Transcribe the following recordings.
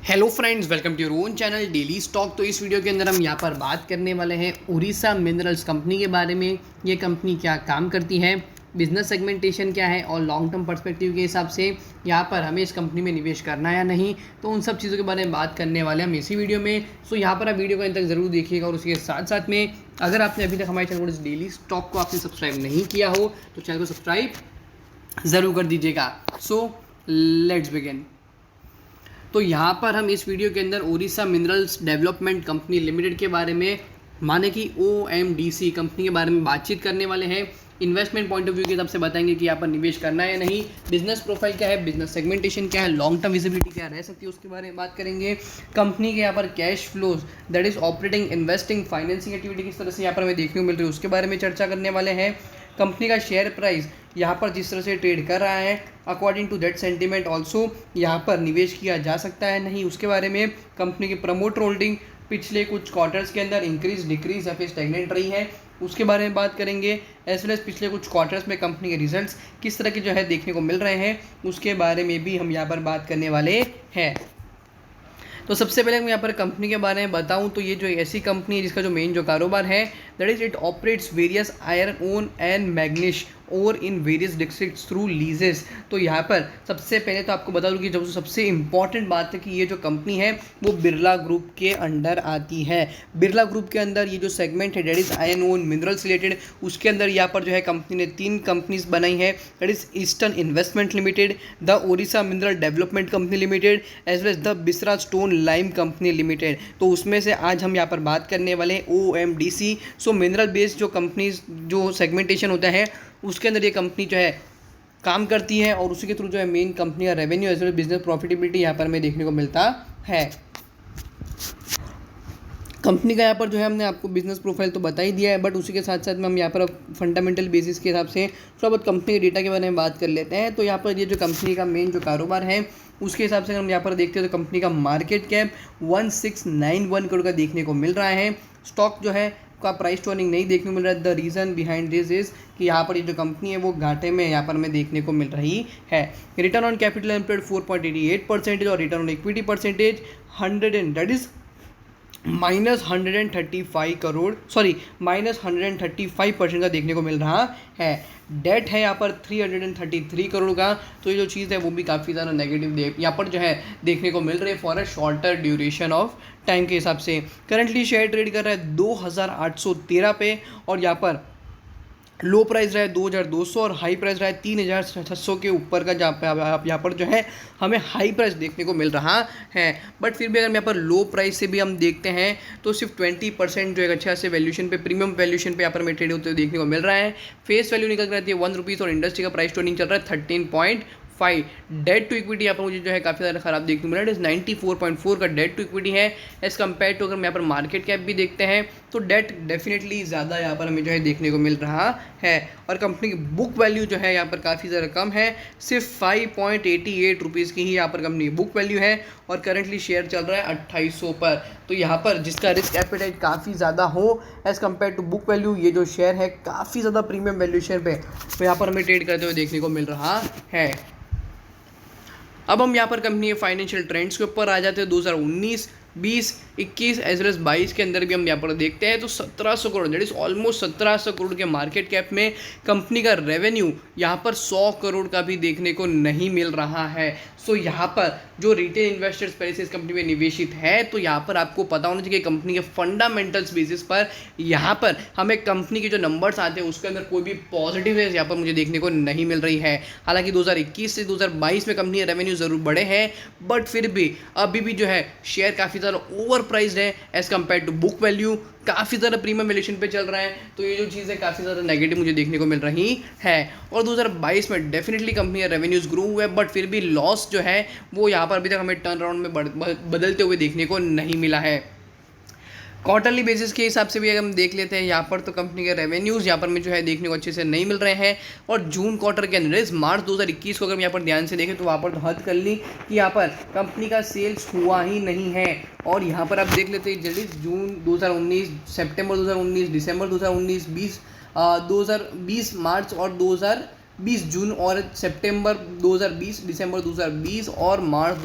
Hello friends, welcome to your own channel daily stock. तो इस video के अंदर हम यहाँ पर बात करने वाले हैं उड़ीसा मिनरल्स कंपनी के बारे में। ये कंपनी क्या काम करती है, बिजनेस सेगमेंटेशन क्या है और लॉन्ग टर्म पर्सपेक्टिव के हिसाब से यहाँ पर हमें इस कंपनी में निवेश करना या नहीं, तो उन सब चीज़ों के बारे में बात करने वाले हम इसी वीडियो में। सो यहाँ पर आप वीडियो को अंत तक ज़रूर देखिएगा और उसके साथ साथ में अगर आपने अभी तक हमारे चैनल को डेली स्टॉक को आपने सब्सक्राइब नहीं किया हो तो चैनल को सब्सक्राइब ज़रूर कर दीजिएगा। So let's begin. तो यहाँ पर हम इस वीडियो के अंदर Orissa minerals development company limited के बारे में, माने कि OMDC कंपनी के बारे में बातचीत करने वाले हैं। इन्वेस्टमेंट पॉइंट ऑफ व्यू के हिसाब से बताएंगे कि यहाँ पर निवेश करना है या नहीं, बिजनेस प्रोफाइल क्या है, बिजनेस सेगमेंटेशन क्या है, लॉन्ग टर्म विजिबिलिटी क्या रह सकती है उसके बारे में बात करेंगे। कंपनी के यहाँ पर cash flows, that is operating, investing, financing activity किस तरह से यहाँ पर हमें देखने को मिल रही है उसके बारे में चर्चा करने वाले हैं। कंपनी का शेयर प्राइस यहाँ पर जिस तरह से ट्रेड कर रहा है, according to that sentiment also यहाँ पर निवेश किया जा सकता है नहीं उसके बारे में। कंपनी की प्रमोटर होल्डिंग पिछले कुछ क्वार्टर्स के अंदर इंक्रीज, डिक्रीज या फिर स्टैग्नेंट रही है उसके बारे में बात करेंगे। एज वेल एज पिछले कुछ क्वार्टर्स में कंपनी के रिजल्ट्स किस तरह के जो है देखने को मिल रहे हैं उसके बारे में भी हम यहाँ पर बात करने वाले हैं। तो सबसे पहले मैं यहाँ पर कंपनी के बारे में बताऊं तो ये जो ऐसी कंपनी है जिसका जो मेन जो कारोबार है, that is it operates various iron ore and manganese और in various districts through leases. तो यहाँ पर सबसे पहले तो आपको बता दूँ कि जो सबसे इंपॉर्टेंट बात है कि ये जो कंपनी है वो बिरला ग्रुप के अंडर आती है। बिरला ग्रुप के अंदर ये जो सेगमेंट है that is iron own minerals related, उसके अंदर यहाँ पर जो है कंपनी ने 3 कंपनीज बनाई है, that is eastern investment limited, the Odisha mineral development company limited, as well as the Bisra stone lime company limited. तो उसमें से आज हम यहाँ पर बात करने वाले हैं OMDC। सो मिनरल बेस्ड जो कंपनीज जो सेगमेंटेशन होता है उसके अंदर ये कंपनी जो है काम करती है और उसी के थ्रू जो है मेन कंपनी का revenue as well business profitability यहाँ पर हमें देखने को मिलता है। कंपनी का यहाँ पर जो है हमने आपको बिजनेस प्रोफाइल तो बता ही दिया है, बट उसी के साथ साथ में हम यहाँ पर फंडामेंटल बेसिस के हिसाब से थोड़ा बहुत कंपनी के डेटा के बारे में बात कर लेते हैं। तो यहाँ पर ये जो कंपनी का मेन जो कारोबार है उसके हिसाब से हम यहाँ पर देखते हैं तो कंपनी का मार्केट कैप 1691 करोड़ का देखने को मिल रहा है। स्टॉक जो है का प्राइस टू अर्निंग नहीं देखने को मिल रहा है। The reason behind this is कि यहाँ पर ये जो कंपनी है वो घाटे में यहाँ पर हमें देखने को मिल रही है। रिटर्न ऑन कैपिटल एम्प्लॉयड 4.88% और return on equity percentage 100 and that is -135 crore, sorry -135% का देखने को मिल रहा है। डेट है यहाँ पर 333 करोड़ का। तो ये जो चीज़ है वो भी काफ़ी ज़्यादा नेगेटिव यहाँ पर जो है देखने को मिल रही है for a shorter duration of time के हिसाब से। करंटली शेयर ट्रेड कर रहा है 2813 पे और यहाँ पर लो प्राइस रहा है 2200 और हाई प्राइस रहा है 3600 के ऊपर का, जहाँ पे आप यहाँ पर जो है हमें हाई प्राइस देखने को मिल रहा है। बट फिर भी अगर यहाँ पर लो प्राइस से भी हम देखते हैं तो सिर्फ 20% जो है अच्छा से वैल्यूशन पे, प्रीमियम वैल्यूशन पे यहाँ पर हमें ट्रेड होते हुए देखने को मिल रहा है। फेस वैल्यू निकल कर रहती है 1 रुपीज़ और इंडस्ट्री का प्राइस ट्रेडिंग चल रहा है 13.5। डेट टू इक्विटी यहाँ पर मुझे जो है काफ़ी ज़्यादा खराब देखने को मिला है, 94.4 का डेट टू इक्विटी है एज़ कम्पेयर टू। अगर हम यहाँ पर मार्केट कैप भी देखते हैं तो डेट डेफिनेटली ज़्यादा यहाँ पर हमें जो है देखने को मिल रहा है। और कंपनी की बुक वैल्यू जो है यहाँ पर काफ़ी ज़्यादा कम है, सिर्फ 5.88 रुपीज़ की ही यहाँ पर कंपनी बुक वैल्यू है और करंटली शेयर चल रहा है 2800 पर। तो यहाँ पर जिसका रिस्क एपेटाइट काफ़ी ज़्यादा हो as compare to book value, ये जो शेयर है काफ़ी ज़्यादा प्रीमियम वैल्यूशन पे तो यहाँ पर हमें ट्रेड करते हुए देखने को मिल रहा है। अब हम यहाँ पर कंपनी के फाइनेंशियल ट्रेंड्स के ऊपर आ जाते हैं। 2019, 20, 21 एज वेल एज 22 के अंदर भी हम यहाँ पर देखते हैं तो 1700 crore, that is almost 1700 crore के मार्केट कैप में कंपनी का रेवेन्यू यहाँ पर 100 करोड़ का भी देखने को नहीं मिल रहा है। सो यहाँ पर जो रिटेल इन्वेस्टर्स पहले से इस कंपनी में निवेशित है तो यहाँ पर आपको पता होना चाहिए कि कंपनी के फंडामेंटल्स बेसिस पर यहाँ पर हमें कंपनी के जो नंबर्स आते हैं उसके अंदर कोई भी पॉजिटिव है यहाँ पर मुझे देखने को नहीं मिल रही है। हालांकि 2021 से 2022 में कंपनी के रेवेन्यू ज़रूर बढ़े हैं, बट फिर भी अभी भी जो है शेयर काफ़ी ज़्यादा ओवर प्राइस्ड है as compare to book value, काफ़ी ज़्यादा प्रीमियम वैल्यूएशन पे चल रहा है। तो ये जो चीज़ है काफ़ी ज़्यादा नेगेटिव मुझे देखने को मिल रही है। और 2022 में डेफिनेटली कंपनी का रेवेन्यूज़ ग्रो हुए, बट फिर भी लॉस जो है वो यहाँ पर अभी तक हमें टर्न अराउंड में बदलते हुए देखने को नहीं मिला है। क्वार्टरली बेसिस के हिसाब से भी अगर हम देख लेते हैं यहाँ पर तो कंपनी के रेवेन्यूज़ यहाँ पर में जो है देखने को अच्छे से नहीं मिल रहे हैं। और जून क्वार्टर के अंदर मार्च 2021 को अगर हम यहाँ पर ध्यान से देखें तो वहाँ पर तो हद कर ली कि यहाँ पर कंपनी का सेल्स हुआ ही नहीं है। और यहाँ पर आप देख लेते हैं जल्दी जून 2019, सितंबर 2019, दिसंबर 2019, 2020 मार्च और 2020 जून और सितंबर 2020, दिसंबर 2020 और मार्च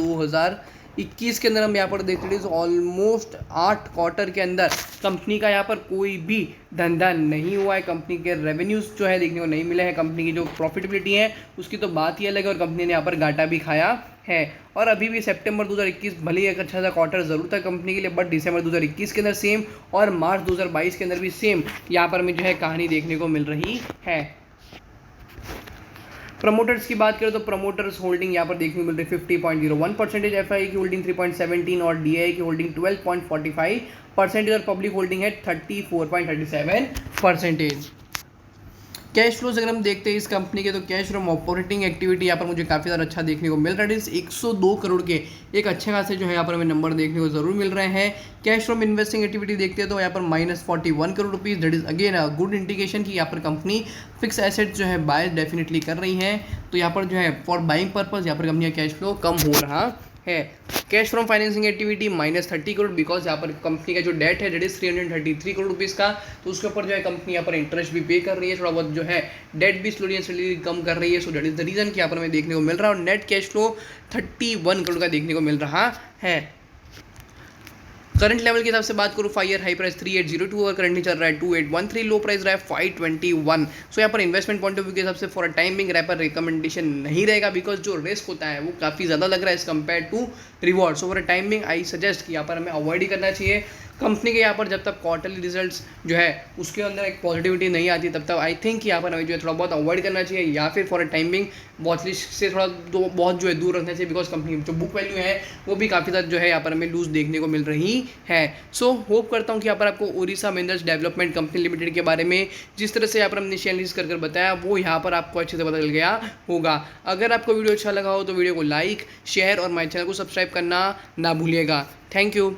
2021 के अंदर हम यहाँ पर देखते हैं ऑलमोस्ट 8 क्वार्टर के अंदर कंपनी का यहाँ पर कोई भी धंधा नहीं हुआ है, कंपनी के रेवेन्यूज जो है देखने को नहीं मिले हैं, कंपनी की जो प्रॉफिटेबिलिटी है उसकी तो बात ही अलग है, और कंपनी ने यहाँ पर घाटा भी खाया है। और अभी भी सितंबर 2021 भले ही एक अच्छा सा क्वार्टर जरूर था कंपनी के लिए, बट दिसंबर 2021 के अंदर सेम और मार्च 2022 के अंदर भी सेम यहाँ पर हमें जो है कहानी देखने को मिल रही है। प्रमोटर्स की बात करें तो प्रमोटर्स होल्डिंग यहाँ पर देखने को मिल रही है 50.01%, एफआई की होल्डिंग 3.17 और डीआई की होल्डिंग 12.45% और पब्लिक होल्डिंग है 34.37%। कैश फ्लोज अगर हम देखते हैं इस कंपनी के, तो कैश फ्रॉम ऑपरेटिंग एक्टिविटी यहाँ पर मुझे काफ़ी ज़्यादा अच्छा देखने को मिल रहा है। 102 करोड़ के एक अच्छे खासे जो है यहाँ पर हमें नंबर देखने को जरूर मिल रहे हैं। कैश फ्रॉम इन्वेस्टिंग एक्टिविटी देखते हैं तो यहाँ पर -41 crore rupees, that is again a good indication कि यहाँ पर कंपनी फिक्स एसेट जो है बाय डेफिनेटली कर रही है। तो यहाँ पर जो है फॉर बाइंग पर्पज यहाँ पर कंपनी का कैश फ्लो कम हो रहा है। Cash from financing activity -30 crore, because यहाँ पर कंपनी का जो डेट है डेट इज 333 करोड़ रुपीज़ का, तो उसके ऊपर जो है कंपनी यहाँ पर इंटरेस्ट भी पे कर रही है, थोड़ा बहुत जो है डेट भी स्लोली एंड स्लोली कम कर रही है। So that is the reason कि यहाँ पर हमें देखने को मिल रहा है। और नेट कैश फ्लो 31 करोड़ का देखने को मिल रहा है। करंट लेवल के हिसाब से बात करूँ, 5 ईयर हाई प्राइस 3802 और करंटली चल रहा है 2813, लो प्राइस रहा है 521। सो यहाँ पर इन्वेस्टमेंट पॉइंट ऑफ व्यू के हिसाब से for a timing wrapper recommendation नहीं रहेगा, बिकॉज जो रिस्क होता है वो काफ़ी ज़्यादा लग रहा है as compare to reward. So for a timing I suggest कि यहाँ पर हमें अवॉइड ही करना चाहिए। कंपनी के यहाँ पर जब तक क्वार्टरली रिजल्ट्स जो है उसके अंदर एक पॉजिटिविटी नहीं आती तब तक आई थिंक यहाँ पर हमें जो है थोड़ा बहुत अवॉइड करना चाहिए, या फिर for a timing watch list से थोड़ा बहुत जो है दूर रखना चाहिए, बिकॉज कंपनी जो बुक वैल्यू है वो भी काफ़ी ज़्यादा जो है यहाँ पर हमें लूज देखने को मिल रही है। सो होप करता हूँ कि यहाँ पर आपको Odisha minerals development company limited के बारे में जिस तरह से यहाँ पर हमने एनालिसिस कर बताया वो यहाँ पर आपको अच्छे से पता चल गया होगा। अगर आपको वीडियो अच्छा लगा हो तो वीडियो को लाइक, शेयर और माय चैनल को सब्सक्राइब करना ना भूलिएगा। Thank you.